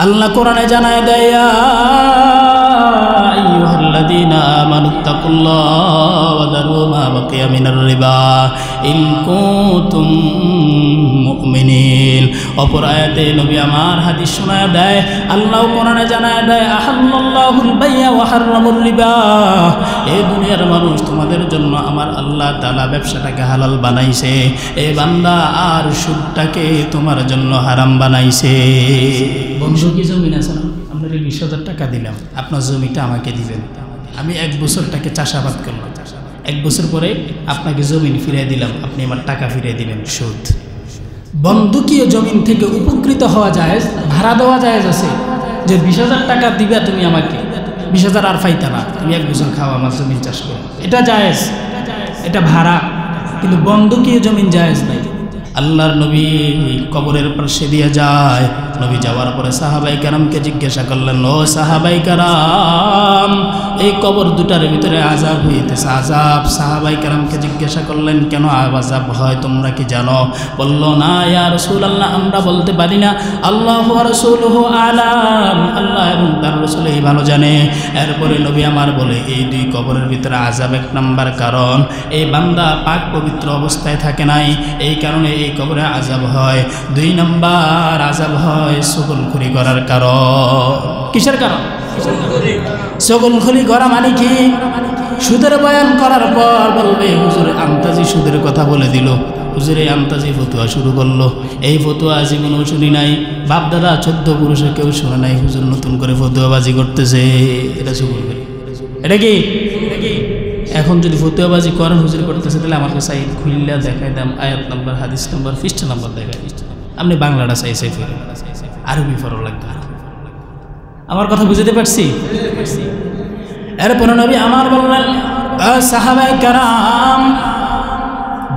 আল্লাহ কোরআনে জানায় দেয়, ইয়া আইয়ুহাল্লাযীনা আমানুত্তাকুল্লাহা ওয়া যারু মা বাকিয়া মিনার রিবা ইন কুনতুম মুমিনিন। অপর আয়াতে নবী আমার হাদিস শোনায় দেয়, আল্লাহ কোরআনে জানায় দেয়, আহাল্লাল্লাহুল বাইয়া ওয়া হাররামার রিবা। এই দুনিয়ার মানুষ, তোমাদের জন্য আমার আল্লাহ তাআলা ব্যবসাটাকে হালাল বানাইছে, এই বান্দা আর সুদটাকে তোমার জন্য হারাম বানাইছে। বন্ধু, কি জমিন আছে না, আপনার 20,000 টাকা দিলাম, আপনার জমিটা আমাকে দিবেন। আমি 1 বছরটাকে চাষাবাদ করলাম, 1 বছর পরে আপনাকে জমিন ফিরিয়ে দিলাম, আপনি আমার টাকা ফিরিয়ে দিবেন। সুদ। বন্ধুকীয় জমিন থেকে উপকৃত হওয়া যায়, ভাড়া দেওয়া যায় আছে যে 20,000 টাকা দিবে তুমি আমাকে, 20,000 আর পাইতা না, তুমি 1 বছর খাও আমার জমিন চাষ করো, এটা জায়েজ, এটা ভাড়া। কিন্তু বন্ধুকীয় জমিন জায়েজ নাই। আল্লাহর নবী কবরের পাশে দিয়ে যায়, নবী যাওয়ার পরে সাহাবাই কেরামকে জিজ্ঞাসা করলেন, ও সাহাবাই কেরাম, এই কবর দুটার ভিতরে আযাব হইতেছে, আযাব। সাহাবাই কেরামকে জিজ্ঞাসা করলেন, কেন আযাব হয় তোমরা কি জানো? বলল, না ইয়া রাসূলুল্লাহ, আমরা বলতে পারি না, আল্লাহু ওয়া রাসূলুহু আলাম, আল্লাহ এবং তার রাসূল এই ভালো জানে। এরপরে নবী আমার বলে, এই 2 কবরের ভিতরে আযাব 1 নাম্বার কারণ এই বান্দা পাক পবিত্র অবস্থায় থাকে নাই, এই কারণে এই কবরে আযাব হয়। 2 নাম্বার আযাব হয় চগলখড়ি করার কারণ। কিসের কারণ? চগলখড়ি করা মানে কি? সুদের বয়ান করার পর বলবে, হুজুর আন্তাজি সুদের কথা বলে দিল, হুজুরে আন্তাজি ফতুয়া শুরু করলো, এই ফতুয়া জীবনেও শুনি নাই, বাপ দাদা 14 পুরুষে কেউ শোনে নাই, হুজুর নতুন করে ফতুয়াবাজি করতেছে। এটা চগলখড়ি। এটা কি? এখন যদি ফতুয়াবাজি করেন হুজুর করতেছে, তাহলে আমার কাছে খুললা দেখাই দাম, আয়াত নাম্বার, হাদিস নাম্বার, পৃষ্ঠা নাম্বার দেখাই, আপনি বাংলাটা চাই ফেরেন, আরবি ফরো লাগবে। আমার কথা বুঝতে পারছি? এরপরে নবী আমার বললেন, সাহাবায়ে কেরাম,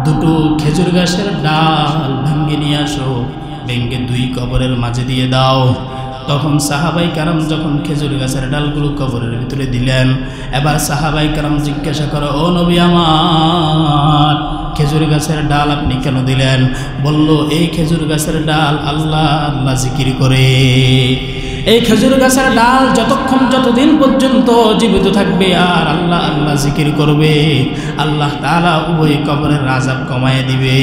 2 খেজুর গাছের ডাল ভেঙে নিয়ে আসো, ভেঙে 2 কবরের মাঝে দিয়ে দাও। তখন সাহাবাই কারাম যখন খেজুর গাছের ডালগুলো কবরের ভিতরে দিলেন, এবার সাহাবাই কারাম জিজ্ঞাসা করো, ও নবী আমার, খেজুর গাছের ডাল আপনি কেন দিলেন? বলল, এই খেজুর গাছের ডাল আল্লাহ আল্লাহ জিকির করে। এই খেজুর গাছের ডাল যতদিন পর্যন্ত জীবিত থাকবে আর আল্লাহ আল্লাহ জিকির করবে, আল্লাহ তাআলা উভয় কবরের আযাব কমায় দিবে।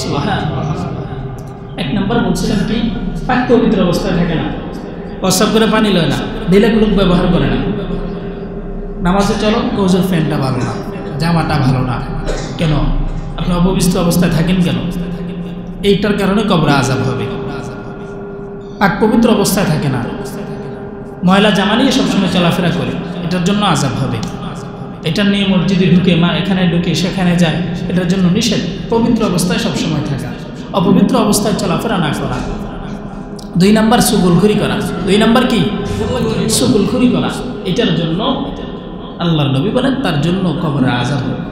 সুবহানাল্লাহ। 1 নম্বর বলছিলাম কি, পাক পবিত্র অবস্থায় থাকে না, প্রস্রাব করে পানি লয় না, দিলেক লোক ব্যবহার করে না, নামাজে চলো, হুজুর ফ্যানটা ভালো না, জামাটা ভালো না, কেন? আপনি অপবিত্র অবস্থায় থাকেন কেন? এইটার কারণে কবরে আযাব হবে। পাক পবিত্র অবস্থায় থাকে না, ময়লা জামা নিয়ে সবসময় চলাফেরা করে, এটার জন্য আযাব হবে। এটার নিয়ে মসজিদে ঢুকে, মা এখানে ঢুকে সেখানে যায়, এটার জন্য নিষেধ। পবিত্র অবস্থায় সবসময় থাকা, অপবিত্র অবস্থায় চলাফেরা না করা। 2 নাম্বার চগলখড়ি করা। 2 নাম্বার কি? চগলখড়ি করা। এটার জন্য আল্লাহর নবী বলেন, তার জন্য কবরে আযাব হবে।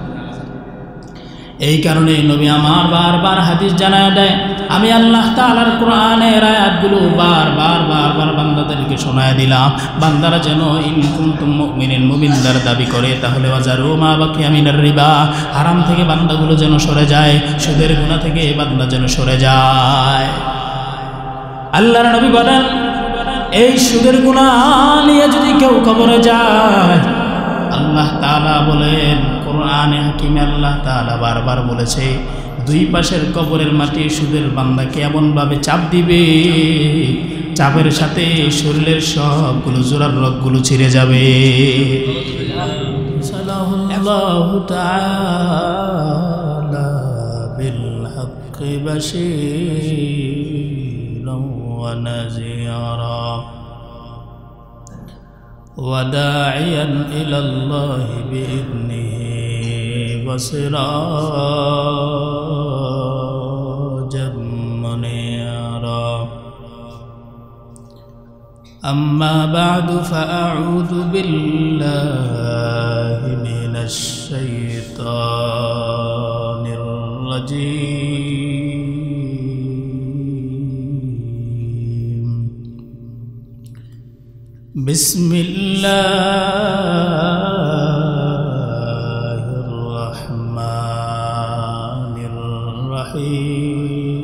এই কারণে নবী আমার বারবার হাদিস জানায় দেয়, আমি আল্লাহ তাআলার কোরআনের আয়াতগুলো বারবার বান্দাদেরকে শোনায় দিলাম, বান্দারা যেন ইন কুনতুম মুমিনিন, মুমিনদার দাবি করে, তাহলে ওয়াজারু মা বাকিয়া মিনার রিবা, হারাম থেকে বান্দাগুলো যেন সরে যায়, সুদের গুনাহ থেকে বান্দা যেন সরে যায়। আল্লাহর নবী বলেন, এই সুদের গুনাহ নিয়ে যদি কেউ কবরে যায়, আল্লাহ তাআলা বলেন, কোরআনে হাকিমে আল্লাহ তাআলা বারবার বলেছে, 2 পাশের কবরের মাটি সুদের বান্দাকে এমনভাবে চাপ দিবে, চাপের সাথে শরীরের সবগুলো জোড়ার রগগুলো ছিঁড়ে যাবে। সাল্লাল্লাহু তাআলা বিল হক্কি বাশীরান ওয়া নাযীরা وداعيا إلى الله بإذنه وسراجا منيرا. أما بعد فأعوذ بالله من الشيطان الرجيم. بسم الله الرحمن الرحيم.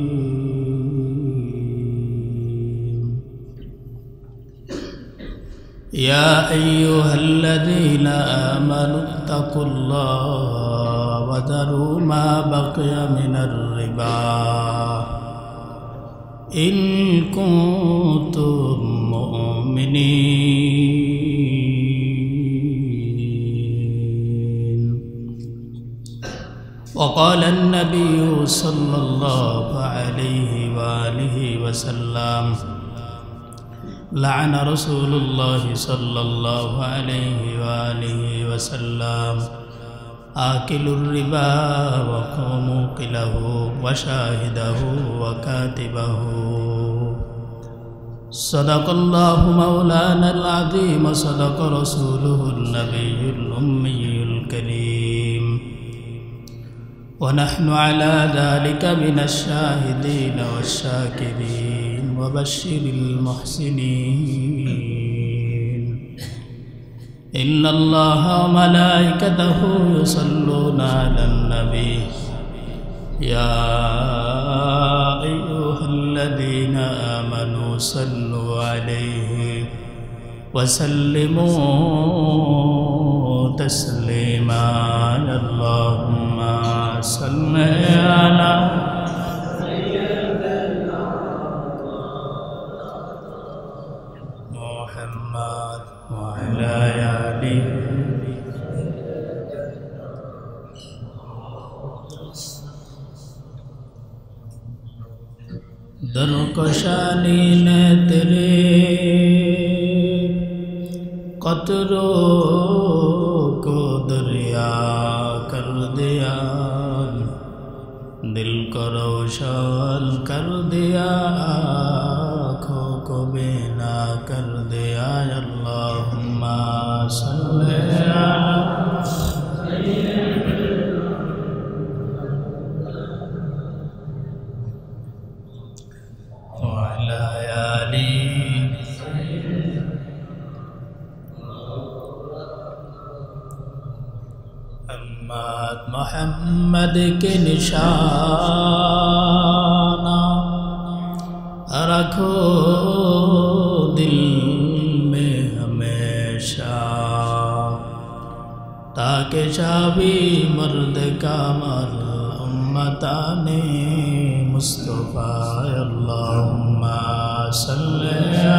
يا أيها الذين آمنوا اتقوا الله وذروا ما بقي من الربا إن كنتم مؤمنين. وقال النبي صلى الله عليه وآله وسلم لعن رسول الله صلى الله عليه وآله وسلم آكل الربا وموكله وشاهده وكاتبه. صدق الله مولانا العظيم وصدق رسوله النبي الأمي الكريم ونحن على ذلك من الشاهدين والشاكرين وبشر المحسنين. إن الله وملائكته يصلون على النبي يا أيها الذين آمنوا صلوا عليه وسلموا تسليما. اللهم صل على محمد وعلى آله दरकशानी ने तेरे कतरों को दरिया कर दिया, दिल को रोशन कर दिया, आँखों को बीना कर दिया। अल्लाहुम्मा सल्ली अला मोहम्मद के निशाना रखो दिल में हमेशा, ताकि शाबी मर्द का मर उम्मताने मुस्तफा। अल्लाहुम्मा सल्ली अला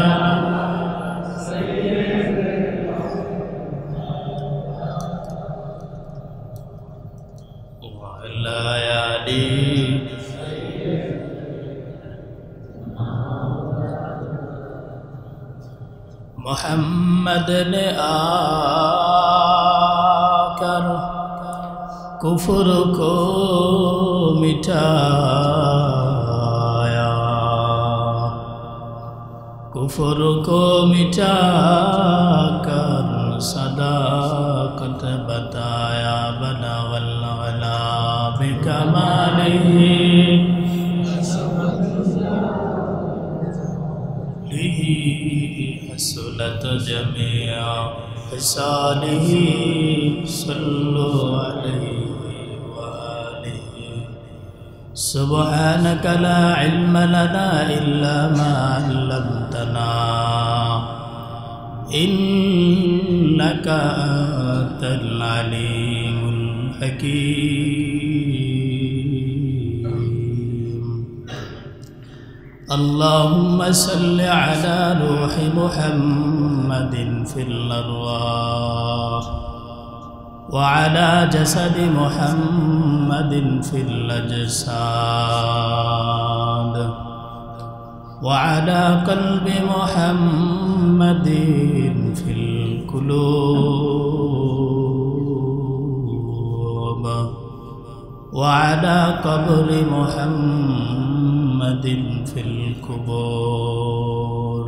मोहम्मद ने आकर कुफ्र को मिटाया, कुफ्र को मिटाकर सदाकत बताया। बलगल अला बिकमालिही हसनत जमीआ हिसालिही सल्लु अलैहि व आलिहि। सुब्हानक ला इल्म लना इल्ला मा अल्लमतना इन्नका अंतल अलीमुल हकीम। अल्लाहुम्मा सल्लि अला रूहि मुहम्मदिन फिल अरवाह व अला जसदि मुहम्मदिन फिल अजसाद व अला क़ल्बि मुहम्मदिन फिल क़ुलूब व अला क़ब्रि मुहम्मदिन फिल क़ुबूर।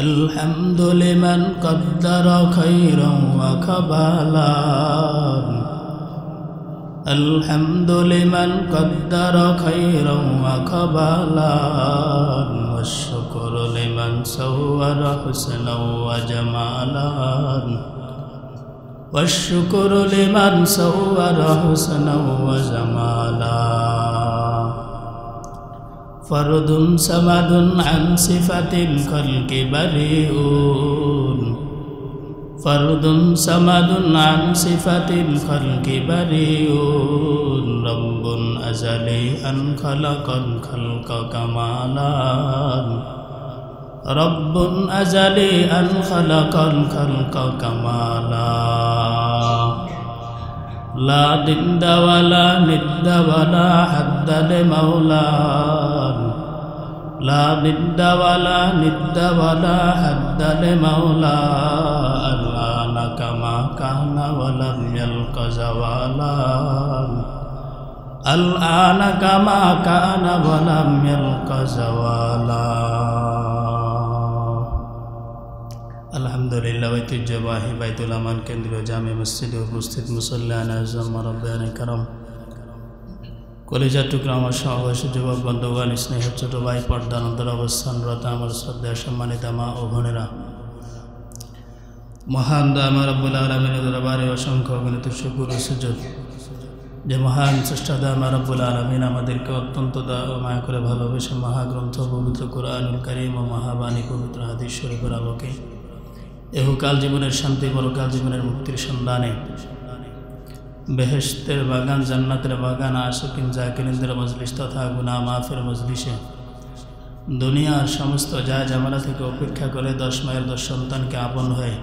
अल्हम्दु लिमन क़द्दर खैरन व क़बालन, अल्हम्दु लिमन क़द्दर खैरन व क़बालन, वश्शुक्रु लिमन सव्वर हुस्नन व जमालन, वश्शुक्रु लिमन सव्वर हुस्नन व जमालन। ফরদুন সামাদুন আন সিফাতিল খালকি বারিউন ফরদুন সামাদুন আন সিফাতিল খালকি বারিউন রব্বুন আজালি আন খালাকাল খালকা কামালান রব্বুন আজালি আন খালাকাল খালকা কামালা লা দিদ্দা ওয়ালা নিদ্দা ওয়ালা হাদ্দা লিমাওলান লা দিদ্দা ওয়ালা নিদ্দা ওয়ালা হাদ্দা লিমাওলান আনা কামা কানা ওয়ালাম ইয়ালকা জাওয়ালান আল-আনা কামা কানা ওয়ালাম ইয়ালকা জাওয়ালান। আলহামদুলিল্লাহ ঐতিহ্যবাহী বাইতুল আমান কেন্দ্রীয় জামে মসজিদে উপস্থিত মুসল্লিয়ান আযম রাব্বানি কারাম, কলিজার টুকরা আমার সহবাসী যুবক বন্ধুগণ, স্নেহের ছোট ভাই, পর্দার অন্তর অবস্থানরত আমার শ্রদ্ধা সম্মানিত মা ও বোনেরা, মহান দয়াময় রব্বুল আলামিনের দরবারে অসংখ্য অগণিত শুকর ও সুজুদ যে মহান স্রষ্টা দয়াময় রব্বুল আলামিন আমাদেরকে অত্যন্ত দয়া ও মায়া করে ভালোবেসে মহাগ্রন্থ পবিত্র কুরআনুল কারীম ও মহাবাণী পবিত্র হাদিস শরীফের আলোকে এহকাল জীবনের শান্তি পরকাল জীবনের মুক্তির সন্ধানে বেহেশতের বাগান, জান্নাতের বাগান, আশিকিন জাকিরিনদের মজলিস তথা গুনাহ মাফের মজলিসে দুনিয়ার সমস্ত যায় জামালা থেকে উপেক্ষা করে 10 মায়ের 10 সন্তানকে আপন হয়ে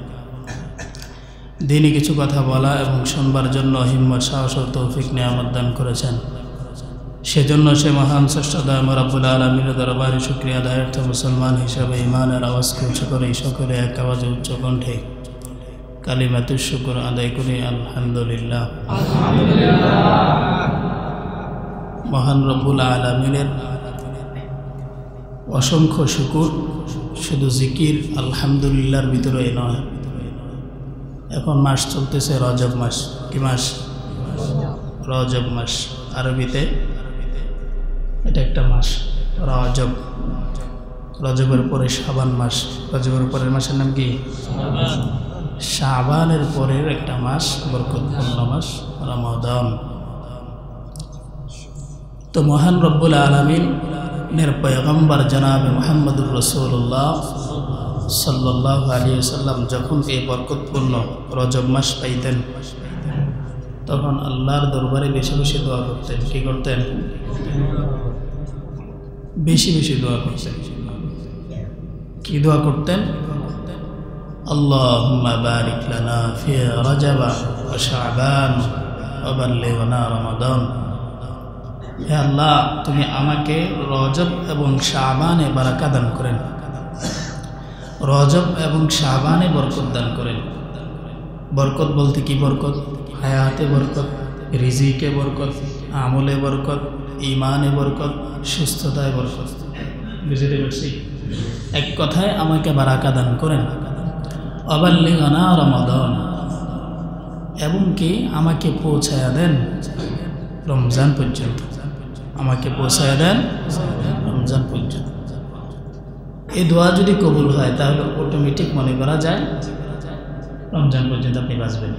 দিনই কিছু কথা বলা এবং শুনবার জন্য হিম্মত, সাহস ও তৌফিক নিয়ামত দান করেছেন। সেজন্য সে মহান স্রষ্টা দয়াময় রব্বুল আলামিনের দরবারে শুকরিয়া আদায়ার্থে মুসলমান হিসাবে ঈমানের আওয়াজকে উঁচু করে সকলে এক আওয়াজে উচ্চ কণ্ঠে কালিমাতুশ শুকর আদায় করি আলহামদুলিল্লাহ। মহান রব্বুল আলামিনের অসংখ্য শুকর, শুধু জিকির আলহামদুলিল্লাহর ভিতরে নয়। এখন মাস চলতেছে রজব মাস। কি মাস? রজব মাস। আরবিতে এটা একটা মাস রজব। রজবের পরে শাবান মাস। রজবের পরের মাসের নাম কি? শাবানের পরের একটা মাস, বরকতপূর্ণ মাস রমাদান। তো মহান রব্বুল আলামিনের পয়গম্বর জনাবে মুহাম্মদুর রাসূলুল্লাহ সাল্লাল্লাহু আলাইহি ওয়াসাল্লাম যখন এই বরকতপূর্ণ রজব মাস পাইতেন তখন আল্লাহর দরবারে বেশি বেশি দোয়া করতেন। কি করতেন? বেশি বেশি দোয়া করতেন। কি দোয়া করতেন? আল্লাহুম্মা বারিক লানা ফি রজব ওয়া শাবান ওয়া বাল্লিগনা রমাদান। হে আল্লাহ, তুমি আমাকে রজব এবং শাবানে বারাকা দান করেন। রজব এবং শাবানে বরকত দান করেন। বরকত বলতে কি বরকত? হায়াতে বরকত, রিজিকে বরকত, আমলে বরকত, ইমানে বরকত, সুস্থতায় বরকত। বুঝতে পারছি? এক কথায় আমাকে বারাকা দান করেন। অবাল্লিগানা রমাদান, এবং কি আমাকে পৌঁছায়া দেন রমজান পর্যন্ত। আমাকে পৌঁছায়া দেন রমজান পর্যন্ত। এই দোয়া যদি কবুল হয় তাহলে অটোমেটিক মনে করা যায় রমজান পর্যন্ত আপনি বাঁচবেন।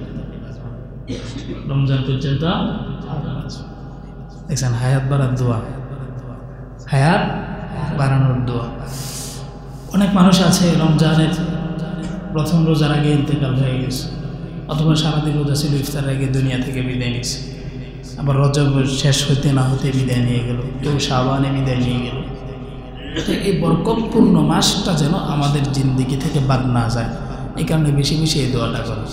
রমজান পর্যন্ত দেখছেন, হায়াত বাড়ার দোয়া, হায়াত বাড়ানোর দোয়া। অনেক মানুষ আছে রমজানের প্রথম রোজার আগে ইন্তেকাল হয়ে গেছে, অথবা সারাদিন রোজা ছিল, ইফতারের আগে দুনিয়া থেকে বিদায় নিয়েছে। আবার রজব শেষ হতে না হতে বিদায় নিয়ে গেল, কেউ শাবানে বিদায় নিয়ে গেল। তো এই বরকতপূর্ণ মাসটা যেন আমাদের জিন্দেগি থেকে বাদ না যায়, এই কারণে বেশি বেশি এই দোয়াটা করা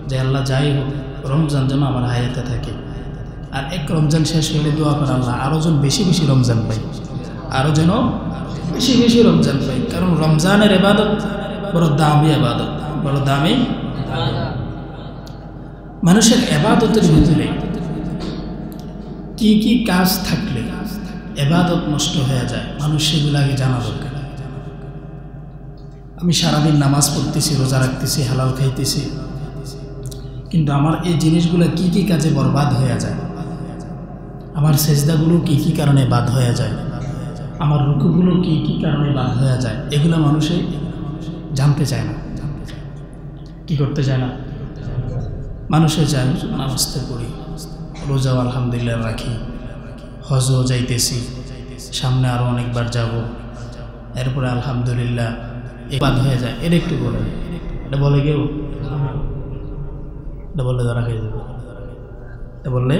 যে আল্লাহ যাই হোক রমজান যেন আমার হায়াতে থাকে। আর এক রমজান শেষ হলে দোয়া করে আল্লাহ আরও যেন বেশি বেশি রমজান পাই, আরও যেন বেশি বেশি রমজান পাই। কারণ রমজানের ইবাদত বড় দামি ইবাদত, বড় দামি। মানুষের ইবাদতের ভিতরে কি কি কাজ থাকলে ইবাদত নষ্ট হয়ে যায়, মানুষ সেগুলো আগে জানা দরকার। আমি সারাদিন নামাজ পড়তেছি, রোজা রাখতেছি, হালাল খাইতেছি, কিন্তু আমার এই জিনিসগুলো কি কি কাজে বরবাদ হয়ে যায়, আমার সেজদাগুলো কি কি কারণে বাদ হয়ে যায়, আমার রুকুগুলো কি কি কারণে বাদ হয়ে যায়, এগুলো মানুষে জানতে চায় না। কি করতে চায় না? মানুষে চায় নামাজতে পড়ি, রোজাও আলহামদুলিল্লাহ রাখি, হজও যাইতেছি, সামনে আরও অনেকবার যাব, এরপরে আলহামদুলিল্লাহ বাদ হয়ে যায়, এটা একটু বলে, এটা বলে কেউ, এটা বললে ধরা খেয়ে যাবে, এটা বললে।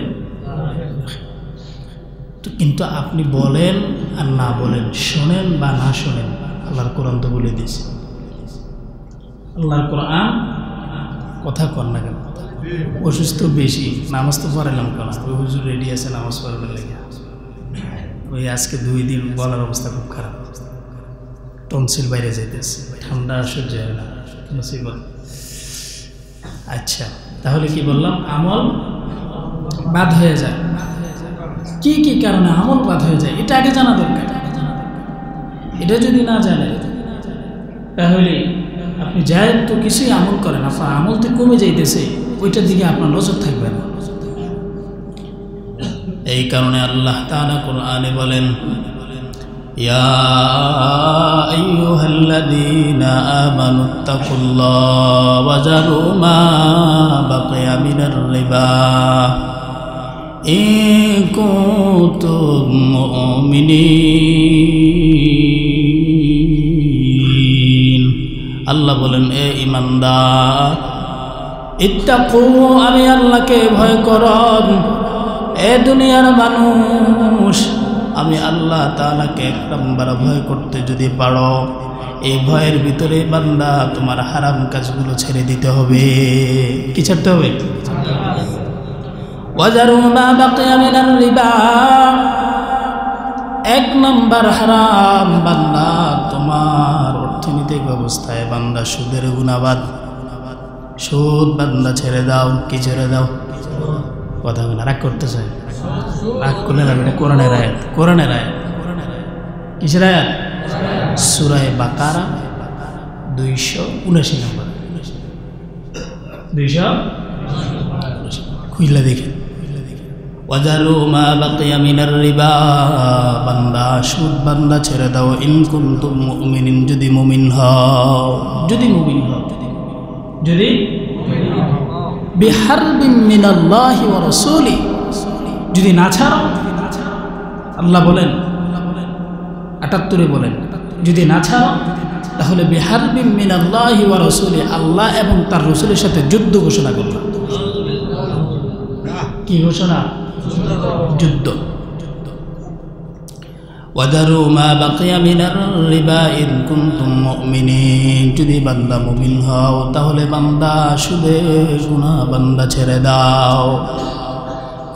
তো কিন্তু আপনি বলেন আর না বলেন, শোনেন বা না শোনেন, আল্লাহর কোরআন তো বলে দিয়েছে। আল্লাহর কোরআন কথা কর না কেন, অসুস্থ বেশি, নামাজ তো পড়ালাম কেন, ওই হুজুর রেডি আছে নামাজ পড়াবার লেগে, ওই আজকে 2 দিন গলার অবস্থা খুব খারাপ, টনসিল বাইরে যাইতেছে, ঠান্ডা সহ্য হয় না, মুসিবত। আচ্ছা, তাহলে কি বললাম, আমল বাদ হয়ে যায়। কি কি কারণে আমল বাদ হয়ে যায় এটা আগে জানা দরকার। এটা যদি না জানেন তাহলে আপনি যাই তো কিছুই আমল করেন, আপনার আমল তো কমে যাইতেছে, ওইটার দিকে আপনার নজর থাকবে না। এই কারণে আল্লাহ তাআলা কোরআনে বলেন, ইয়া আইয়ুহাল্লাযীনা আমানুত্তাকুল্লাহ ওয়া যারু মা বাকিয়া মিনার রিবা ইন কুনতুম মুমিনিন। আল্লাহ বলেন, এ ঈমানদার, ইত্তাকু, আমি আল্লাহকে ভয় করো। এ দুনিয়ার মানুষ, আমি আল্লাহ তাআলাকে এক নম্বর ভয় করতে যদি পারো, এই ভয়ের ভিতরে বান্দা তোমার হারাম কাজগুলো ছেড়ে দিতে হবে। কি ছাড়তে হবে? ওয়াজারু মা বাকিয়া মিনার রিবা, এক নম্বর হারাম বান্দা তোমার অর্থনৈতিক ব্যবস্থায় বান্দা সুদের গুনাহবাদ, সুদ বান্দা ছেড়ে দাও। কি ছেড়ে দাও? কথা বলে রাগ করতে চাই, রাগ করলে না, কোরআনের আয়াত, কোরআনের আয়াত। কিসের আয়াত? সূরা বাকারা 279 নম্বর, 279 খুইলা দেখেন। ওয়াজারু মা বাকিয়া মিনার রিবা, বান্দা সুদ বান্দা ছেড়ে দাও। ইন কুনতুম মুমিনিন, যদি মুমিন হও, যদি মুমিন হও, যদি বিহারবিন মিনাল্লাহি ওয়া রাসূলি, যদি না ছাড়ো, আল্লাহ বলেন 78 বলেন, যদি না ছাড়ো তাহলে বিহারবিন মিনাল্লাহি ওয়া রাসূলি, আল্লাহ এবং তার রাসূলের সাথে যুদ্ধ ঘোষণা করলাম। কি ঘোষণা? যুদ্ধ। ওয়াদারু মা বাকিয়া মিনার রিবা ইন কুনতুম মুমিনিন, যদি বান্দা মুমিন হও তাহলে বান্দা সুদের গুনাহ বান্দা ছেড়ে দাও।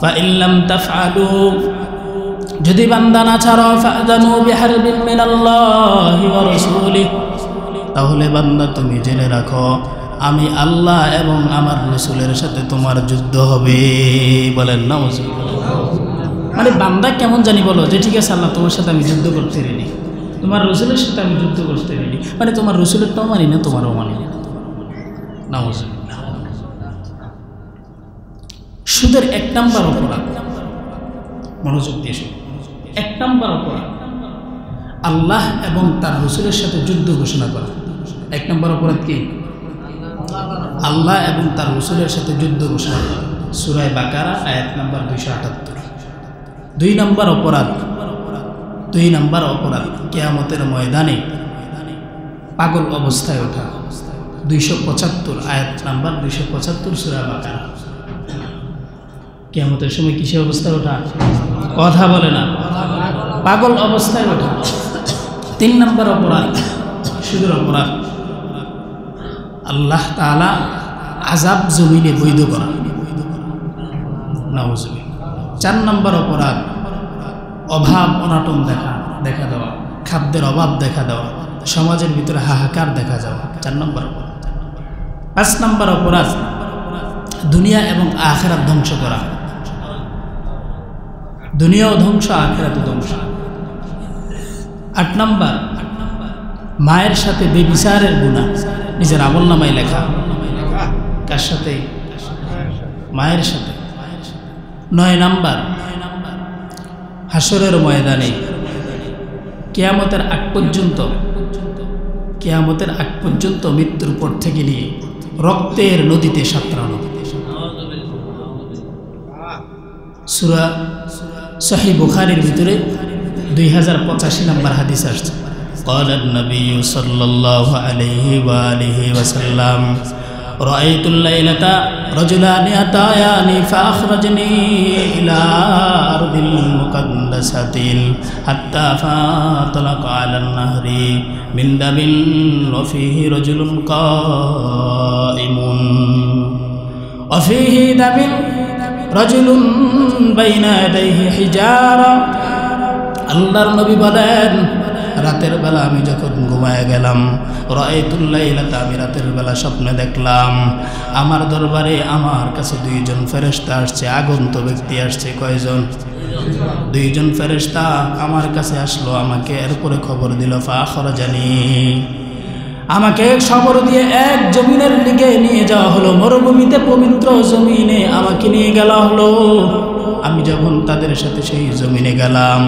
ফা ইন লাম তাফআলু, যদি বান্দা না ছাড়ো, ফাআযানু বিহারবিন মিনাল্লাহি ওয়া রাসূলিহি, তাহলে বান্দা তুমি জেনে রাখো আমি আল্লাহ এবং আমার রাসূলের সাথে তোমার যুদ্ধ হবে। বলেন নাউজুবিল্লাহ। মানে বান্দা কেমন জানি বলো যে ঠিক আছে আল্লাহ তোমার সাথে আমি যুদ্ধ করতে রেডি, তোমার রাসূলের সাথে আমি যুদ্ধ করতে রেডি, মানে তোমার রাসূলেরটাও মানি না, তোমারও মানি না। নাউজুবিল্লাহ। সুদের 1 নম্বর অপরাধ, মনোযোগ দিয়ে শুনুন, 1 নম্বর অপরাধ আল্লাহ এবং তার রাসূলের সাথে যুদ্ধ ঘোষণা করা। 1 নম্বর অপরাধ কি? আল্লাহ এবং তার রাসূলের সাথে যুদ্ধ ঘোষণা করা। সূরা বাকারা আয়াত নম্বর 278। 2 নম্বর অপরাধ, 2 নম্বর অপরাধ কিয়ামতের ময়দানে পাগল অবস্থায় ওঠা। 275 আয়াত নম্বর 275 সূরা বাকারা। কিয়ামতের সময় কিসে অবস্থায় ওঠা? কথা বলে না, পাগল অবস্থায় ওঠা। 3 নম্বর অপরাধ সুদের অপরাধ, আল্লাহ তাআলা আযাব জমিনে বৈধ করা। নাউজুবিল্লাহ। 4 নম্বর অপরাধ অভাব অনাটন দেখা দেওয়া, খাদ্যের অভাব দেখা দেওয়া, সমাজের ভিতরে হাহাকার দেখা যাওয়া। 4 নম্বর অপরাধ। 5 নম্বর অপরাধ দুনিয়া এবং আখিরাত ধ্বংস করা। দুনিয়াও ধ্বংস, আখিরাতও ধ্বংস। 8 নম্বর মায়ের সাথে বেবিচারের গুনাহ নিজের আমলনামায় লেখা। কার সাথে? মায়ের সাথে। 9 নম্বর হাসরের ময়দানে কিয়ামতের আগ পর্যন্ত মৃত্যুর পর থেকে নিয়ে রক্তের নদীতে সাঁতরানো। সূরা সহিহ বুখারীর ভিতরে 2085 নম্বর হাদিস আসছে। قال النبي صلى الله عليه وآله وسلم رأيت الليلة رجلان أتياني فأخرجني إلى أرض المقدسة حتى فانطلق على النهر من دم وفيه رجل قائم وفيه دم رجل بين يديه حجارة। আল্লাহর নবী বলেন, রাতের বেলা আমি যখন ঘুমায় গেলাম, রাআইতুল লাইলাতা, আমি রাতের বেলা স্বপ্নে দেখলাম আমার দরবারে আমার কাছে দুইজন ফেরেশতা আসছে, আগন্ত ব্যক্তি আসছে। কয়জন? দুইজন ফেরেশতা আমার কাছে আসলো, আমাকে এরপরে খবর দিল ফাখরাজানি, আমাকে খবর দিয়ে এক জমিনের দিকে নিয়ে যাওয়া হলো, মরুভূমিতে পবিত্র জমিনে আমাকে নিয়ে গেল হলো। আমি যখন তাদের সাথে সেই জমিনে গেলাম,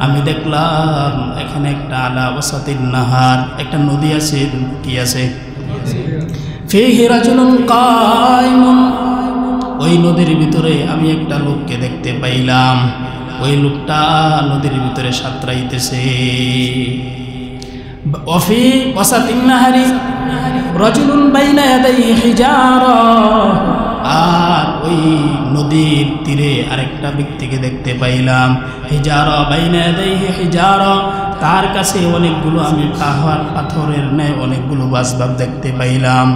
আমি দেখলাম এখানে একটা আলা ওয়াসাতিন নাহার, একটা নদী আছে। কি আছে? ফীহি রাজুলুন কায়িমুন, ওই নদীর ভিতরে আমি একটা লোককে দেখতে পাইলাম, ওই লোকটা নদীর ভিতরে সাঁতরাইতেছে। ওয়াফি ওয়াসাতিন নাহারি রাজুলুন বাইনা ইয়াদাইহি হিজারা, আর ওই নদীর তীরে আরেকটা ব্যক্তিকে দেখতে পাইলাম, হিজারা বাইনা ইয়াদাইহি হিজারা, তার কাছে অনেকগুলো আমি পাথরের ন্যায় অনেকগুলো বাসবাব দেখতে পাইলাম।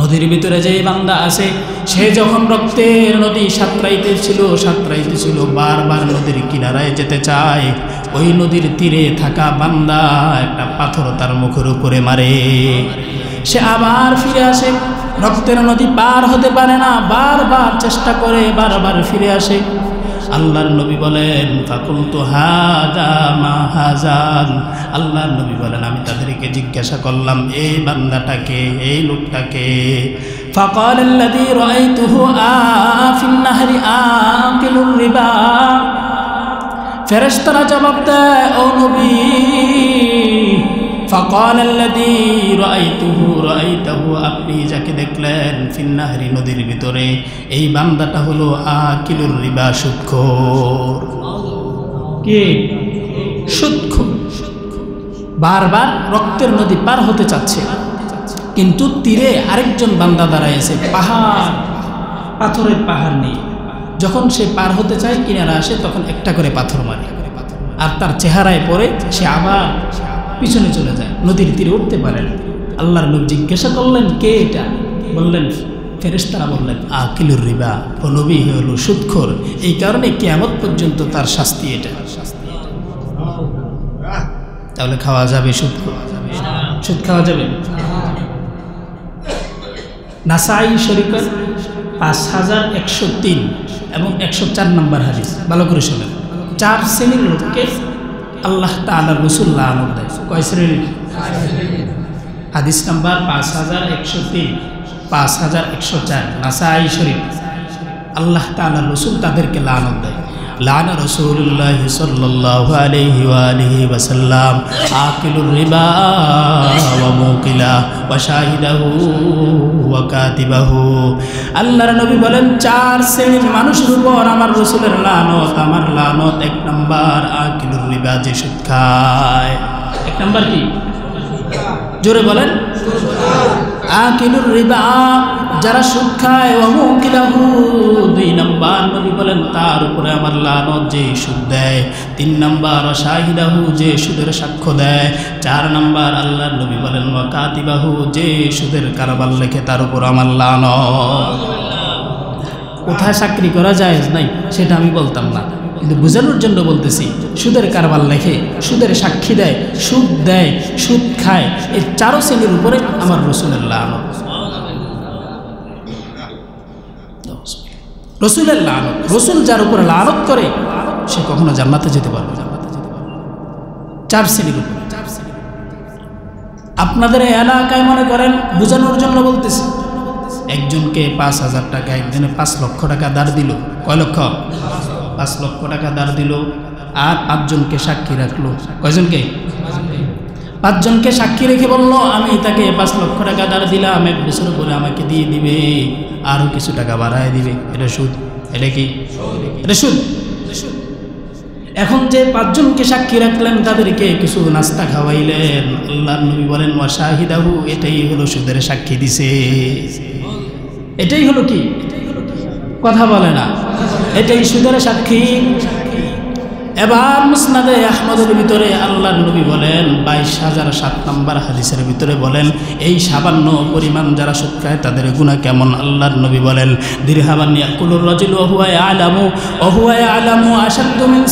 নদীর ভিতরে যে বান্দা আছে, সে যখন রক্তের নদী সাঁতরাইতেছিল, বারবার নদীর কিনারায় যেতে চায়, ওই নদীর তীরে থাকা বান্দা একটা পাথর তার মুখের উপরে মারে, সে আবার ফিরে আসে। রক্তের নদী পার হতে পারে না, বারবার চেষ্টা করে, বারবার ফিরে আসে। আল্লাহর নবী বলেন, ফাকুলতু হাযা মা হাযান, আল্লাহর নবী বলেন, আমি তাদেরকে জিজ্ঞাসা করলাম এই বান্দাটাকে, এই লোকটাকে। ফাকাল আল্লাযী রাআইতুহু আফিন নাহরি আকিলুর রিবা, ফেরেশতারা জবাব দেয়, ও নবী, ফাকাল আল্লাযী রাআইতাহু, আপনি যাকে দেখলেন ফিন নাহরি, নদীর ভিতরে, এই বান্দাটা হলো আকিলুর রিবা, সুদখোর। কে? সুদখোর। বারবার রক্তের নদী পার হতে চাচ্ছে, কিন্তু তীরে আরেকজন বান্দা দাঁড়াইছে, পাহাড়, পাথরের পাহাড় নিয়ে। যখন সে পার হতে চায়, কিনারা আসে, তখন একটা করে পাথর মারে, আর তার চেহারায় পড়ে সে আবার পিছনে চলে যায়, নদীর তীরে উঠতে পারে না। আল্লাহর নবী জিজ্ঞাসা করলেন, কে এটা? বললেন, ফেরেশতারা বললেন, আকিলুর রিবা, ও নবী হলো সুদখোর, এই কারণে কিয়ামত পর্যন্ত তার শাস্তি এটা। তাহলে খাওয়া যাবে সুদখোর? সুদ খাওয়া যাবে? নাসাই শরীফের 5103 এবং 104 নম্বর হাদিস, ভালো করে শোনেন। 4 শ্রেণীর লোককে আল্লাহ তাআলা রাসূল লানত দেয়। কয় শ্রেণীর? হাদিস নাম্বার 5103, 5104, নাসাই শরীফ। আল্লাহ তাআলা রাসূল তাদেরকে লানত দেয়। লানা রাসূলুল্লাহ সাল্লাল্লাহু আলাইহি ওয়া আলিহি ওয়াসাল্লাম আকিলুর রিবা ওয়া মুকিলা ওয়া শাহিদাহু ওয়া কাতিবাহু। আল্লাহর নবী বলেন, 4 শ্রেণীর মানুষের উপর আমার রাসূলের লানত, আমার লানত। 1 নাম্বার আকিলুর রিবা, যে সুদ খায়। 1 নাম্বার কি? জোরে বলেন। আকিলুর রিবা, যারা সুদ খায়, ওয়া মুকিলাহু, 2 নাম্বার নবী বলেন তার উপরে আমার লানত, যে সুদ দেয়। 3 নাম্বার শাহিদাহু, যে সুদের সাক্ষ্য দেয়। 4 নাম্বার আল্লাহর নবী বলেন ওয়া কাতিবাহু, যে সুদের কারবার লেখে, তার উপর আমার লানত। কোথায় চাকরি করা যায় নাই সেটা আমি বলতাম না, কিন্তু বোঝানোর জন্য বলতেছি, সুদের কারবার লেখে, সুদের সাক্ষী দেয়, সুদ দেয়, সুদ খায়, এই 4 শ্রেণীর উপরে আমার রাসূলের লানত। রাসূলের লানত, রাসূল যার উপরে লানত করে সে কখনো জান্নাতে যেতে পারবে না। 4 শ্রেণীর উপরে। আপনাদের এলাকায় মনে করেন, বোঝানোর জন্য বলতেছি, একজনকে 5000 টাকা, একজনে 5 লক্ষ টাকা ধার দিল। কয় লক্ষ? 5 লক্ষ টাকা ধার দিল, আর 5 জনকে সাক্ষী রাখলো। কয়জনকে? 5 জনকে সাক্ষী রেখে বলল, আমি তাকে 5 লক্ষ টাকা ধার দিলাম, 1 বছর পরে আমাকে দিয়ে দিবে, আরও কিছু টাকা বাড়ায় দিবে। এটা সুদ? এটা কি? এটা সুদ। এখন যে পাঁচজনকে সাক্ষী রাখলেন তাদেরকে কিছু নাস্তা খাওয়াইলেন। আল্লাহর নবী বলেন ওয়া শাহিদাহু, এটাই হলো সুদের সাক্ষী দিছে। এটাই হলো কি? কথা বলে না, এটাই সুদের সাক্ষী। এবার মুসনাদে আহমদের ভিতরে আল্লাহর নবী বলেন 22,007 নম্বর হাদিসের ভিতরে বলেন এই সামান্য পরিমাণ যারা সুদ খায় তাদের গুনাহ কেমন। আল্লাহর নবী বলেন দিরহামান ইয়াকুলুর রাজুলু ওয়া হুয়া ইয়ালামু আশাদ্দু মিন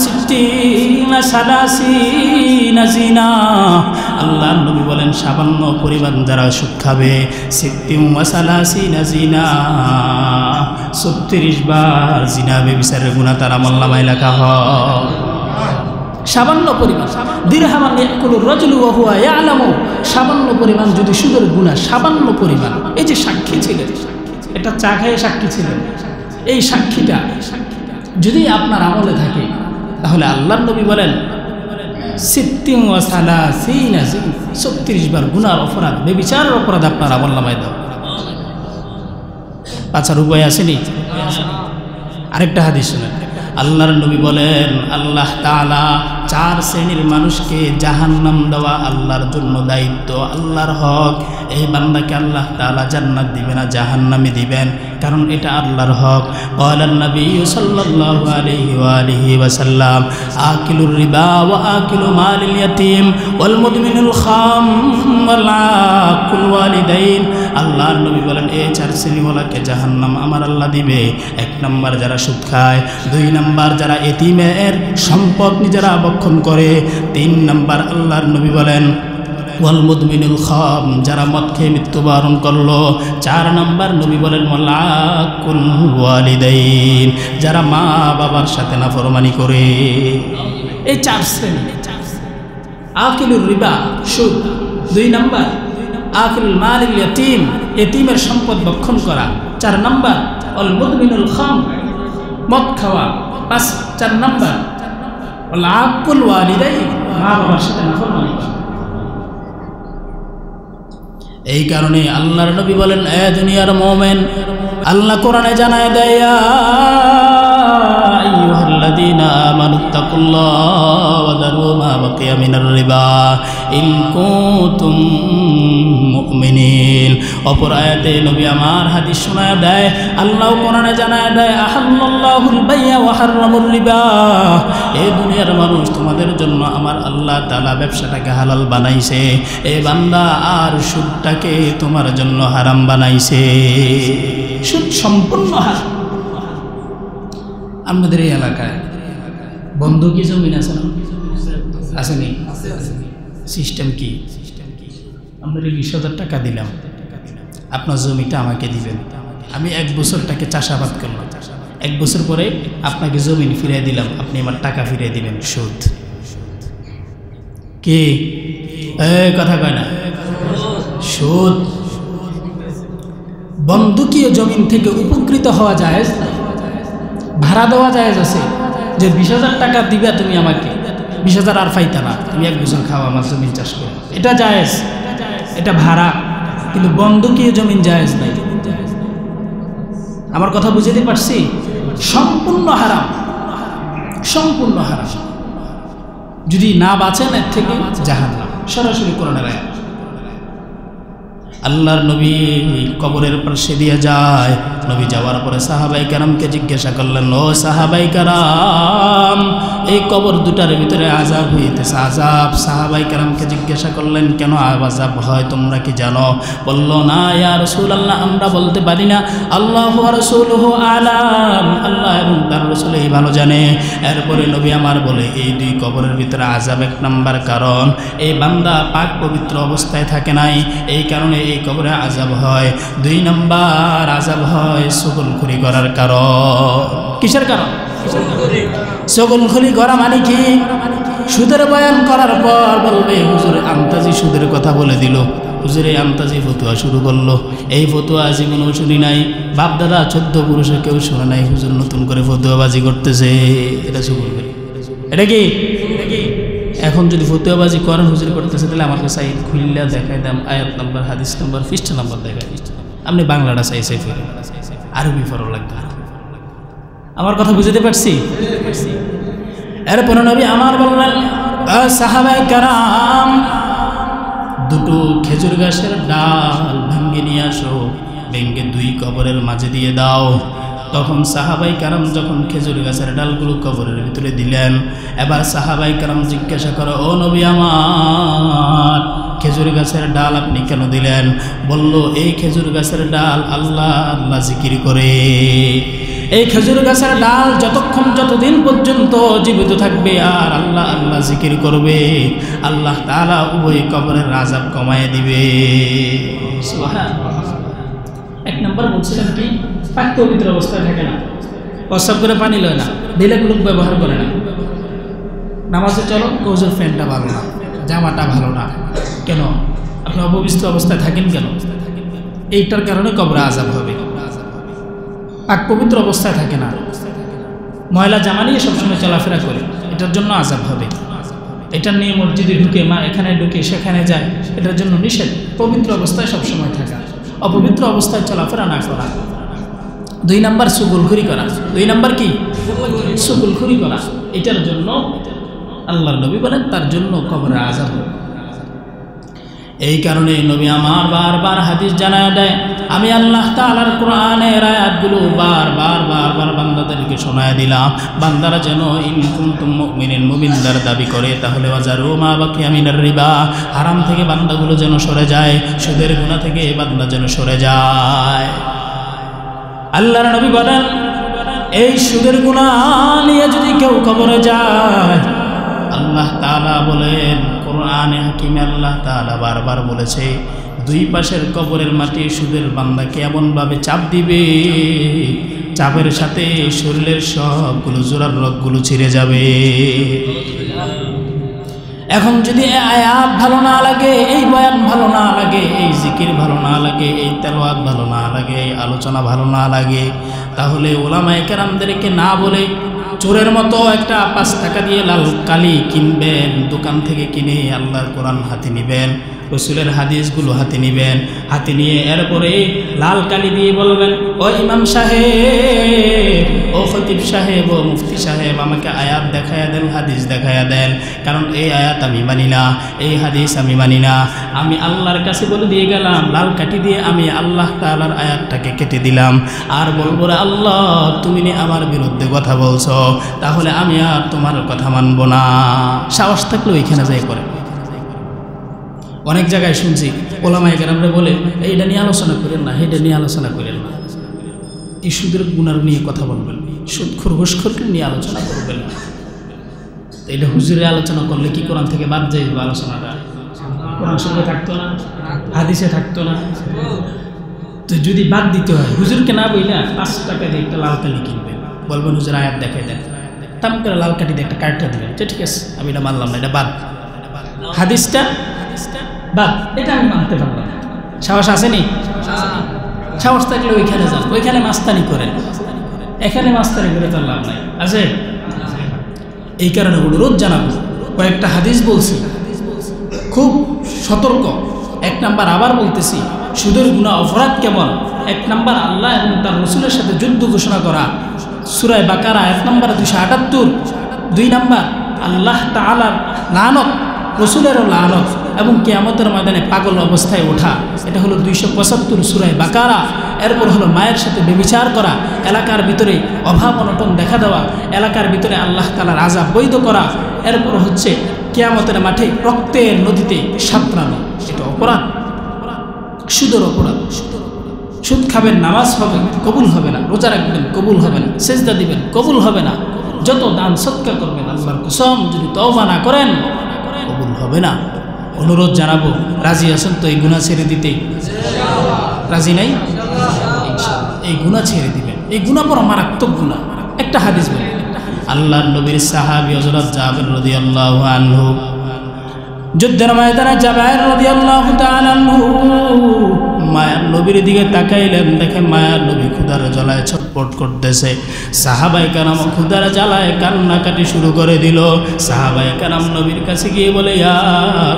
60 জিনা। আল্লাহর নবী বলেন সামান্য পরিমাণ যারা সুদ খাবে 60 জিনা, 36 বার জিনা ব্যভিচারের গুনাহ তার আমলনামায় লেখা হয়। সামান্য পরিমাণ দিরহামান ইয়াকুলুর রাজুলু ওয়া হুয়া ইয়ালামু, সামান্য পরিমাণ যদি সুদের গুনাহ, সামান্য পরিমাণ। এই যে সাক্ষী ছিলেন, এটা চা খেয়ে সাক্ষী ছিলেন, এই সাক্ষীটা যদি আপনার আমলে থাকে তাহলে আল্লাহর নবী বলেন 36 বার গুনার অপরাধ, বেবিচারের অপরাধ আপনার আমলনামায় দাও। বাঁচার উপায় আসেনি? আরেকটা হাদিস শুনেন, আল্লাহর নবী বলেন আল্লাহ তাআলা 4 শ্রেণীর মানুষকে জাহান্নাম দেওয়া আল্লাহর জন্য দায়িত্ব, আল্লাহর হক। এই বান্দাকে আল্লাহ তাআলা জান্নাত দিবেন না, জাহান্নামে দিবেন, কারণ এটা আল্লাহর হক। ক্বালান নবী সাল্লাল্লাহু আলাইহি ওয়া আলিহি ওয়াসাল্লাম আকিলুর রিবা ওয়া আকিলু মালিল ইয়াতীম ওয়াল মুদমিনুল খাম ওয়াল আকুল ওয়ালিদাইন। আল্লাহর নবী বলেন এই 4 শ্রেণীওয়ালাকে জাহান্নাম আমার আল্লাহ দিবে। 1 নম্বর যারা সুদ খায়, 2 নম্বর যারা এতিমের সম্পদ নিজেরা ভক্ষণ করে, 3 নম্বর আল্লাহর নবী বলেন ওয়াল মুদমিনুল খাম, যারা মদ খেয়ে মৃত্যুবরণ করলো, 4 নম্বর নবী বলেন ওয়াল আকুল ওয়ালিদাইন, যারা মা বাবার সাথে নাফরমানি করে। এই 4 শ্রেণী। আকিলুর রিবা সুদ, 2 নম্বর আকিলুল মালিল ইয়াতীম, এতিমের সম্পদ ভক্ষণ করা, 4 নম্বর ওয়াল মুদমিনুল খাম, মদ খাওয়া, 4 নম্বর ওয়াল আকুল ওয়ালিদাইন, মা বাবার সাথে নাফরমানি করা। এই কারণে আল্লাহর নবী বলেন এ দুনিয়ার মুমিন, আল্লাহ কোরআনে জানায় দেয় আইয়ুহাল্লাযীনা আমানুত্তাকুল্লাহ ওয়া যারু মা বাকিয়া মিনার রিবা ইন কুনতুম মুমিনিন। অপর আয়াতে নবী আমার হাদিস শোনায় দেয়, আল্লাহ কোরআনে জানায় দেয় আহাল্লাল্লাহুল বাইয়া ওয়া হারামার রিবা। এই দুনিয়ার মানুষ, তোমাদের জন্য আমার আল্লাহ তাআলা ব্যবসাটাকে হালাল বানাইছে, এই বান্দা আর সুদটাকে তোমার জন্য হারাম বানাইছে। সুদ সম্পূর্ণ হারাম। আমাদের এই এলাকায় বন্ধকি জমিন আছে না? আসেনি? সিস্টেম কি? আমরা 20,000 টাকা দিলাম, আপনার জমিটা আমাকে দিবেন, আমি 1 বছর টাকে চাষাবাদ করলাম, 1 বছর পরে আপনাকে জমিন ফিরিয়ে দিলাম, আপনি আমার টাকা ফিরিয়ে দিবেন। সুদ কি? কথা কয় না, সুদ। বন্ধকীয় জমিন থেকে উপকৃত হওয়া জায়েজ না, ভাড়া দেওয়া জায়েজ আছে, যে 20,000 টাকা দিবা তুমি আমাকে, 20,000 আর পাইতা না, তুমি 1 বছর খাও আমার জমিন চাষ করে, এটা জায়েজ, এটা ভাড়া। কিন্তু বন্ধকীয় জমিন জায়েজ নাই। আমার কথা বুঝতে পারছি? সম্পূর্ণ হারাম, সম্পূর্ণ হারাম। যদি না বাঁচেন এর থেকে জাহান্নাম, সরাসরি কোরআনের আয়াত। আল্লাহর নবী কবরের পাশে দিয়ে যায়, নবী যাওয়ার পরে সাহাবাই কেরামকে জিজ্ঞাসা করলেন, ও সাহাবাই কেরাম, এই কবর দুটার ভিতরে আযাব হইতেছে, আযাব। সাহাবাই কেরামকে জিজ্ঞাসা করলেন, কেন আযাব হয় তোমরা কি জানো? বলল, না ইয়া রাসূলুল্লাহ, আমরা বলতে পারি না, আল্লাহু ওয়া রাসূলুহু আলাম, আল্লাহ এবং তার রাসূল এই ভালো জানে। এরপরে নবী আমার বলে, এই 2 কবরের ভিতরে আযাব 1 নাম্বার কারণ এই বান্দা পাক পবিত্র অবস্থায় থাকে নাই, এই কারণে এই কবরে আযাব হয়। 2 নাম্বার আযাব হয় চগলখড়ি করার কারণ। কিসের কারণ? চগলখড়ি করা মানে কি? সুদের বয়ান করার পর বলবে হুজুর আন্তাজি সুদের কথা বলে দিল, হুজুরে আন্তাজি ফতুয়া শুরু করলো, এই ফতুয়া জীবনেও শুনি নাই, বাপ দাদা 14 পুরুষে কেউ শোনে নাই, হুজুর নতুন করে ফতুয়াবাজি করতেছে, এটা চগলখড়ি। এটা কি? এখন যদি ফতুয়াবাজি করেন হুজুর করতেছে, তাহলে আমার কাছে খুললা দেখাই দাম, আয়াত নাম্বার, হাদিস নাম্বার, পৃষ্ঠা নাম্বার দেখাই, আপনি বাংলাটা চাই ফেরেন, আরবি ফরো লাগবে। আমার কথা বুঝতে পারছি? এরপরে নবী আমার বললেন, সাহাবায়ে কেরাম, দুটো খেজুর গাছের ডাল ভেঙে নিয়ে আসো, ভেঙে দুই কবরের মাঝে দিয়ে দাও। তখন সাহাবাই কারাম যখন খেজুর গাছের ডালগুলো কবরের ভিতরে দিলেন, এবার সাহাবাই কারাম জিজ্ঞাসা করো, ও নবী আমার, খেজুর গাছের ডাল আপনি কেন দিলেন? বলল, এই খেজুর গাছের ডাল আল্লাহ আল্লাহ জিকির করে। এই খেজুর গাছের ডাল যতদিন পর্যন্ত জীবিত থাকবে আর আল্লাহ আল্লাহ জিকির করবে, আল্লাহ তাআলা উভয় কবরের আযাব কমায় দিবে। সুবহানাল্লাহ। এক নম্বর বলছিলাম কি, পাক পবিত্র অবস্থায় থাকে না, প্রস্রাব করে পানি লয় না, দিলে লোক ব্যবহার করে না। নামাজে চলো, হুজুর ফ্যানটা ভালো না, জামাটা ভালো না, কেন আপনি অপবিত্র অবস্থায় থাকেন কেন? এইটার কারণে কবরে আযাব হবে। পাক পবিত্র অবস্থায় থাকে না, ময়লা জামা নিয়ে সবসময় চলাফেরা করে, এটার জন্য আযাব হবে। এটা নিয়ে মসজিদে ঢুকে মা এখানে ঢুকে সেখানে যায়, এটার জন্য নিষেধ। পবিত্র অবস্থায় সবসময় থাকা, অপবিত্র অবস্থায় চলাফেরা না করা। 2 নাম্বার সুগুলখুরি করা। 2 নাম্বার কি? সুগুলখুরি করা। এটার জন্য আল্লাহর নবী বলেন তার জন্য কবরে আযাব হবে। এই কারণে নবী আমার বারবার হাদিস জানায় দেয়, আমি আল্লাহ তাআলার কোরআনের আয়াতগুলো বারবার বান্দাদেরকে শোনায় দিলাম, বান্দারা যেন ইন কুনতুম মুমিনিন, মুমিনদার দাবি করে, তাহলে ওয়াজারু মা বাকিয়া মিনার রিবা, হারাম থেকে বান্দাগুলো যেন সরে যায়, সুদের গুনাহ থেকে বান্দা যেন সরে যায়। আল্লাহর নবী বলেন, এই সুদের গুনাহ নিয়ে যদি কেউ কবরে যায়, আল্লাহ তাআলা বলেন কোরআনে হাকিমে আল্লাহ তাআলা বারবার বলেছে, 2 পাশের কবরের মাটি সুদের বান্দাকে এমনভাবে চাপ দিবে, চাপের সাথে শরীরের সবগুলো জোড়ার রগগুলো ছিঁড়ে যাবে। এখন যদি এই আয়াত ভালো না লাগে, এই বয়ান ভালো না লাগে, এই জিকির ভালো না লাগে, এই তেলাওয়াত ভালো না লাগে, এই আলোচনা ভালো না লাগে, তাহলে উলামায়ে কেরামদেরকে না বলে চোরের মতো একটা 5 টাকা দিয়ে লাল কালি কিনবেন, দোকান থেকে কিনে আল্লাহর কোরআন হাতে নেবেন, রসুলের হাদিসগুলো হাতে নেবেন, হাতে নিয়ে এরপরে লাল কালি দিয়ে বলবেন, ও ইমাম সাহেব, ও খতিব সাহেব, ও মুফতি সাহেব, আমাকে আয়াত দেখায়া দেন, হাদিস দেখায়া দেন, কারণ এই আয়াত আমি মানি না, এই হাদিস আমি মানি না। আমি আল্লাহর কাছে বলে দিয়ে গেলাম, লাল কাঠি দিয়ে আমি আল্লাহ তাআলার আয়াতটাকে কেটে দিলাম, আর বলবো রে আল্লাহ, তুমি আমার বিরুদ্ধে কথা বলছো, তাহলে আমি আর তোমার কথা মানব না। সাহস থাকলে ওইখানে যাই করে। অনেক জায়গায় শুনছি ওলামায়ে কেরামরা বলে, এইটা নিয়ে আলোচনা করেন না, এইটা নিয়ে আলোচনা করেন না, এই সুদের গুনাহ নিয়ে কথা বলবেন, সুদখোর ঘুষখোরকে নিয়ে আলোচনা করবেন না। এটা হুজুরে আলোচনা করলে কি কোরআন থেকে বাদ যাইবে? আলোচনাটা কোরআন শরীফে থাকতো না, হাদিসে থাকতো না। তো যদি বাদ দিতে হয়, হুজুরকে না বইলা 5 টাকা দিয়ে একটা লাল কালি কিনবেন, বলবেন হুজুর আয়াত দেখাই দেন, তাম করে লাল কাঠি দিয়ে একটা কার্ডটা দিবেন, ঠিক আছে আমি এটা মানলাম না, এটা বাদ, হাদিসটা বাদ, এটা আমি মানতে পারলাম। সাহস আসেনি? সাহস থাকলে ওইখানে যান, ওইখানে মাস্তানি করেন, এখানে মাস্তানি করে তার লাভ নাই, আছে? এই কারণে অনুরোধ জানাবো, কয়েকটা হাদিস বলছি, খুব সতর্ক। 1 নাম্বার আবার বলতেছি, সুদের গুনাহ অপরাধ কেমন? 1 নাম্বার আল্লাহ এবং তার রসুলের সাথে যুদ্ধ ঘোষণা করা, সূরা বাকারা 1 নাম্বার 278। 2 নাম্বার আল্লাহ তাআলার লানত, রসুলেরও লানত, এবং কিয়ামতের ময়দানে পাগল অবস্থায় ওঠা, এটা হলো 275 সূরা বাকারা। এরপর হলো মায়ের সাথে ব্যভিচার করা, এলাকার ভিতরে অভাব অনটন দেখা দেওয়া, এলাকার ভিতরে আল্লাহ তাআলার আযাব বৈধ করা, এরপর হচ্ছে কিয়ামতের মাঠে রক্তের নদীতে সাঁতরানো, এটা অপরাধ, সুদের অপরাধ। সুদ খাবেন, নামাজ হবে কবুল হবে না, রোজা রাখবেন কবুল হবে না, সেজদা দিবেন কবুল হবে না, যত দান সদকা করবেন আল্লাহর কসম যদি তওবা না করেন কবুল হবে না। অনুরোধ জানাবো, রাজি আছেন তো এই গুনাহ ছেড়ে দিতে? রাজি নাই? এই গুনাহ ছেড়ে দিবেন, এই গুনাহ বড় মারাত্মক গুনাহ। একটা হাদিস বলি, আল্লাহর নবীর সাহাবী হযরত জাবের রাদিয়াল্লাহু আনহু, যুদ্ধের ময়দানে জাবের রাদিয়াল্লাহু তাআলা আনহু মায়ার নবীর দিকে তাকাইলেন, দেখেন মায়ার নবী ক্ষুধার জ্বালায় ছটফট করতেছে। সাহাবায়ে কেরাম ক্ষুধার জ্বালায় কান্নাকাটি শুরু করে দিল। সাহাবায়ে কেরাম নবীর কাছে গিয়ে বলে, ইয়া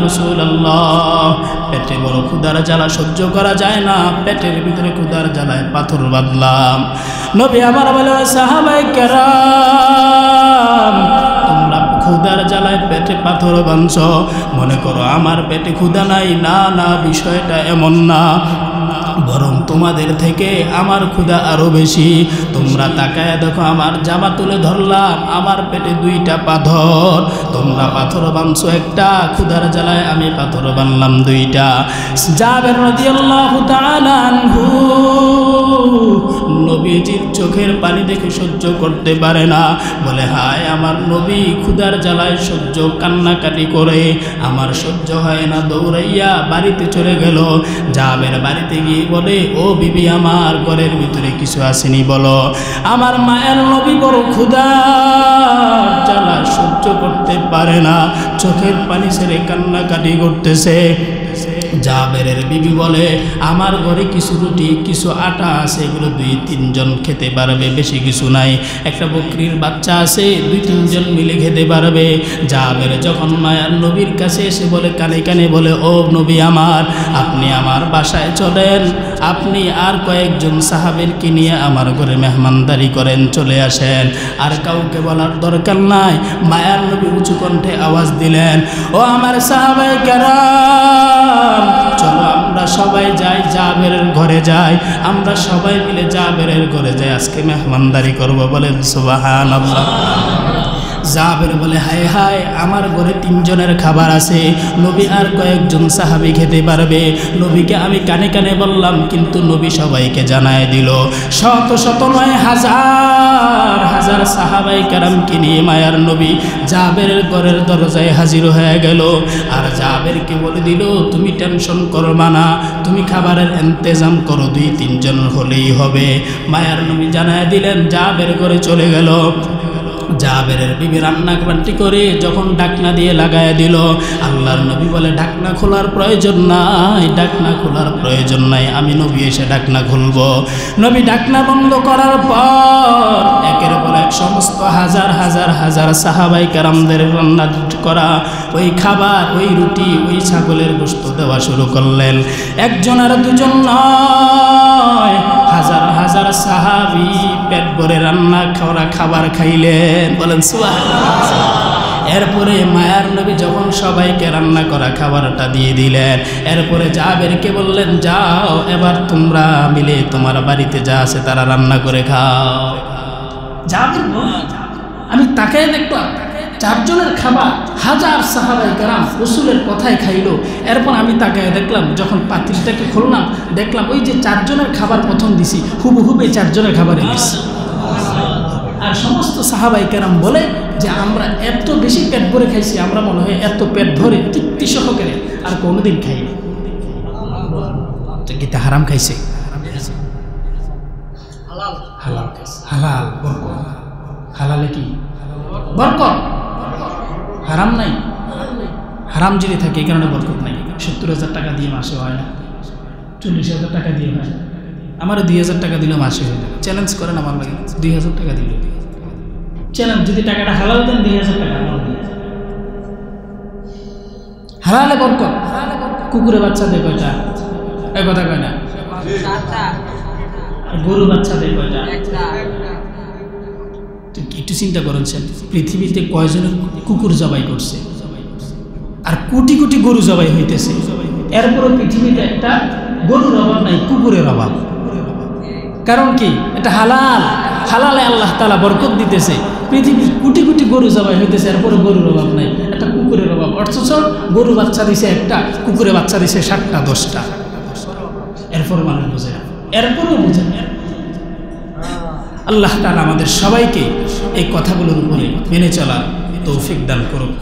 রাসূলুল্লাহ, পেটে বড় ক্ষুধার জ্বালা সহ্য করা যায় না, পেটের ভিতরে ক্ষুধার জ্বালায় পাথর বাঁধলাম। নবী আমার বলে, সাহাবায়ে কেরাম তোমরা ক্ষুধার জ্বালায় পেটে পাথর বাঁধছ, মনে করো আমার পেটে ক্ষুধা নাই। না না, বিষয়টা এমন না, বরং তোমাদের থেকে আমার ক্ষুধা আরো বেশি। তোমরা তাকায় দেখো, আমার জামা তুলে ধরলাম, আমার পেটে 2টা পাথর, তোমরা পাথর বাঁধছো একটা, ক্ষুধার জ্বালায় আমি পাথর বাঁধলাম 2টা। জাবের রাদিয়াল্লাহু তাআলা আনহু নবীজির চোখের পানি দেখে সহ্য করতে পারে না, বলে হায় আমার নবী ক্ষুধার জ্বালায় সহ্য কান্নাকাটি করে, আমার সহ্য হয় না, দৌড়াইয়া বাড়িতে চলে গেল। জাবের বাড়িতে গিয়ে বলে, ও বিবি, আমার ঘরের ভিতরে কিছু আসেনি বলো। আমার মায়ের নবী বড় ক্ষুধার জ্বালা সহ্য করতে পারে না, চোখের পানি ছেড়ে কান্নাকাটি করতেছে। জাবেরের বিবি বলে, আমার ঘরে কিছু রুটি কিছু আটা আছে, এগুলো 2-3 জন খেতে পারবে, বেশি কিছু নাই। একটা বকরির বাচ্চা আছে, 2-3 জন মিলে খেতে পারবে। জাবের যখন মায়ার নবীর কাছে এসে বলে, কানে কানে বলে, ও নবী আমার, আপনি আমার বাসায় চলেন, আপনি আর কয়েকজন সাহাবেরকে নিয়ে আমার ঘরে মেহমানদারি করেন, চলে আসেন, আর কাউকে বলার দরকার নাই। মায়ার নবী উঁচু কণ্ঠে আওয়াজ দিলেন, ও আমার সাহাবায়ে কেরাম, চলো আমরা সবাই যাই, জাবেরের ঘরে যাই, আমরা সবাই মিলে জাবেরের ঘরে যাই, আজকে মেহমানদারি করব। বলেন সুবহানাল্লাহ। জাবের বলে, হায় হায়, আমার ঘরে 3 জনের খাবার আছে, নবী আর কয়েকজন সাহাবী খেতে পারবে। নবীকে আমি কানে কানে বললাম, কিন্তু নবী সবাইকে জানায় দিল। শত শত নয়, হাজার হাজার সাহাবায়ে কেরামকে নিয়ে মায়ার নবী জাবেরের ঘরের দরজায় হাজির হয়ে গেল। আর জাবেরকে বলে দিল, তুমি টেনশন করবা না, তুমি খাবারের ইন্তজাম করো, 2-3 জন হলেই হবে। মায়ার নবী জানায় দিলেন, জাবের ঘরে চলে গেল। জাবেরের বিবি রান্না বান্টি করে যখন ঢাকনা দিয়ে লাগায় দিল, আল্লাহর নবী বলে, ঢাকনা খোলার প্রয়োজন নাই, ঢাকনা খোলার প্রয়োজন নাই, আমি নবী এসে ঢাকনা খুলবো। নবী ঢাকনা বন্ধ করার পর একের পর এক সমস্ত হাজার হাজার হাজার সাহাবায়ে কেরামদের রান্না করা ওই খাবার, ওই রুটি, ওই ছাগলের গোশত দেওয়া শুরু করলেন। 1 জন আর 2 জন নয়, হাজার হাজার সাহাবী পেট ভরে রান্না করা খাবার খাইলেন। বলেন সুবহানাল্লাহ। এরপরে মায়ার নবী যখন সবাইকে রান্না করা খাবারটা দিয়ে দিলেন, এরপরে জাবেরকে বললেন, যাও এবার তোমরা মিলে তোমার বাড়িতে যা আছে তারা রান্না করে খাও। জাবের বলে, আমি তাকায় দেখলাম 4 জনের খাবার, হাজার সাহাবায়ে কেরাম রাসূলের কথায় খাইলো। এরপর আমি তাকায় দেখলাম, যখন পাতিলটাকে খুললাম, দেখলাম ওই যে 4 জনের খাবার প্রথম দিছি, হুবহুবে 4 জনের খাবারে দিছি। আর সমস্ত সাহাবায়ে কেরাম বলে যে আমরা এত বেশি পেট ভরে খাইছি, আমরা মনে হয় এত পেট ভরে তৃপ্তি সহকারে আর কোনোদিন খাইনি। গীতা হারাম খাইছে, হালাল খাইছে, হালাল বরকত। হালালে কি বরকত, হারাম নাই। হারাম যদি থাকে এই কারণে বরকত নাই। 70,000 টাকা দিয়ে মাসে হয় না, 40,000 টাকা দিয়ে হয় না। আমারও 2,000 টাকা দিলে মাসে হয়ে যাবে। চ্যালেঞ্জ করেন আমার লাগে, 2,000 টাকা দিলে চ্যালেঞ্জ, যদি টাকাটা হালাল দেন 2,000 টাকা আমার দিয়ে। হালালে বরকত। কুকুরে বাচ্চা দেয় কয়টা? এই কথা কয় না। গরু বাচ্চা দেয় কয়টা? একটু চিন্তা করেছেন, পৃথিবীতে কয়জনের কুকুর জবাই করছে আর কোটি কোটি গরু জবাই হইতেছে, এরপরও পৃথিবীতে একটা গরুর অভাব নাই, কুকুরের অভাব। কারণ কি? এটা হালাল, হালালে আল্লাহ তাআলা বরকত দিতেছে। পৃথিবীর কোটি কোটি গরু জবাই হইতেছে, এরপরে গরুর অভাব নাই, একটা কুকুরের অভাব। অথচ গরু বাচ্চা দিছে একটা, কুকুরে বাচ্চা দিছে 7টা 10টা। এরপর মানুষ বোঝে না, এরপরও বোঝে না। আল্লাহ তাআলা আমাদের সবাইকে এই কথাগুলোর উপরে মেনে চলার তৌফিক দান করুক।